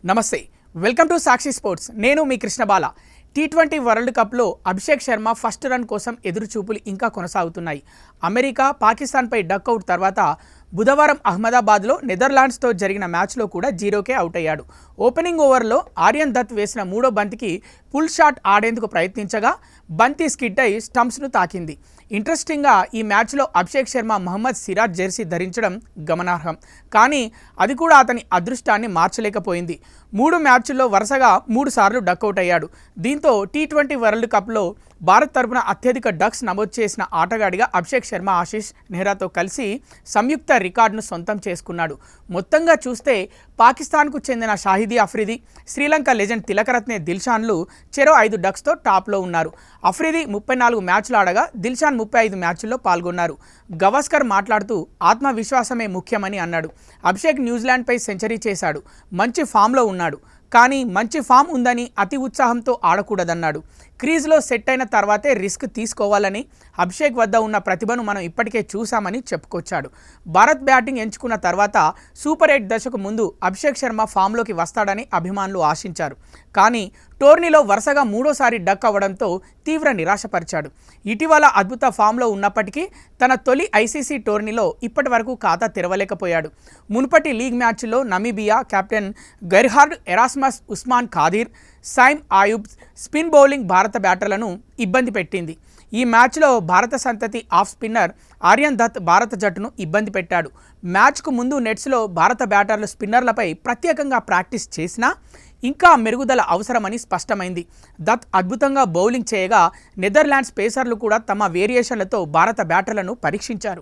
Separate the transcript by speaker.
Speaker 1: నమస్తే, welcome to Sakshi sports. నేను మీ కృష్ణబాల. T20 world కప్లో అభిషేక్ శర్మ ఫస్ట్ రన్ కోసం ఎదురుచూపులు ఇంకా కొనసాగుతున్నాయి. అమెరికా పాకిస్తాన్పై డక్అవుట్ తర్వాత బుధవారం అహ్మదాబాద్లో నెదర్లాండ్స్తో జరిగిన మ్యాచ్లో కూడా 0కే అవుట్ అయ్యాడు. ఓపెనింగ్ ఓవర్లో ఆర్యన్ దత్ వేసిన మూడో బంతికి పుల్ షాట్ ఆడేందుకు ప్రయత్నించగా బంతి స్కిడ్ అయి స్టంప్స్ను తాకింది. ఇంట్రెస్టింగ్గా ఈ మ్యాచ్లో అభిషేక్ శర్మ మహమ్మద్ సిరాజ్ జెర్సీ ధరించడం గమనార్హం. కానీ అది కూడా అతని అదృష్టాన్ని మార్చలేకపోయింది. 3 మ్యాచ్ల్లో వరుసగా 3 సార్లు డక్అవుట్ అయ్యాడు. దీంతో టీ20 వరల్డ్ కప్లో భారత్ తరపున అత్యధిక డక్స్ నమోదు చేసిన ఆటగాడిగా అభిషేక్ శర్మ ఆశీష్ నెహ్రాతో కలిసి సంయుక్త రికార్డును సొంతం చేసుకున్నాడు. మొత్తంగా చూస్తే పాకిస్తాన్కు చెందిన షాహిదీ అఫ్రిది, శ్రీలంక లెజెండ్ తిలకరత్నే దిల్షాన్లు చెరో 5 డక్స్తో టాప్లో ఉన్నారు. అఫ్రిది 34 మ్యాచ్లు ఆడగా దిల్షాన్ 35 మ్యాచ్ల్లో పాల్గొన్నారు. గవాస్కర్ మాట్లాడుతూ ఆత్మవిశ్వాసమే ముఖ్యమని అన్నాడు. అభిషేక్ న్యూజిలాండ్పై సెంచరీ చేశాడు. మంచి ఫామ్లో ఉన్నాడు. కానీ మంచి ఫామ్ ఉందని అతి ఉత్సాహంతో ఆడకూడదన్నాడు. క్రీజ్లో సెట్ అయిన తర్వాతే రిస్క్ తీసుకోవాలని, అభిషేక్ వద్ద ఉన్న ప్రతిభను మనం ఇప్పటికే చూసామని చెప్పుకొచ్చాడు. భారత్ బ్యాటింగ్ ఎంచుకున్న తర్వాత సూపర్ 8 దశకు ముందు అభిషేక్ శర్మ ఫామ్లోకి వస్తాడని అభిమానులు ఆశించారు. కానీ టోర్నీలో వరుసగా 3వ సారి డక్ అవ్వడంతో తీవ్ర నిరాశపరిచాడు. ఇటీవల అద్భుత ఫామ్లో ఉన్నప్పటికీ తన తొలి ఐసీసీ టోర్నీలో ఇప్పటి వరకు ఖాతా తెరవలేకపోయాడు. మునుపటి లీగ్ మ్యాచ్లో Namibia captain Gerhard Erasmus, Usman Qadir, Saim Ayub spin bowling భారత బ్యాటర్లను ఇబ్బంది పెట్టింది. ఈ మ్యాచ్లో భారత సంతతి ఆఫ్ స్పిన్నర్ ఆర్యన్ దత్ భారత జట్టును ఇబ్బంది పెట్టాడు. మ్యాచ్కు ముందు నెట్స్లో భారత బ్యాటర్లు స్పిన్నర్లపై ప్రత్యేకంగా ప్రాక్టీస్ చేసినా ఇంకా మెరుగుదల అవసరమని స్పష్టమైంది. దత్ అద్భుతంగా బౌలింగ్ చేయగా నెదర్లాండ్స్ పేసర్లు కూడా తమ వేరియేషన్లతో భారత బ్యాటర్లను పరీక్షించారు.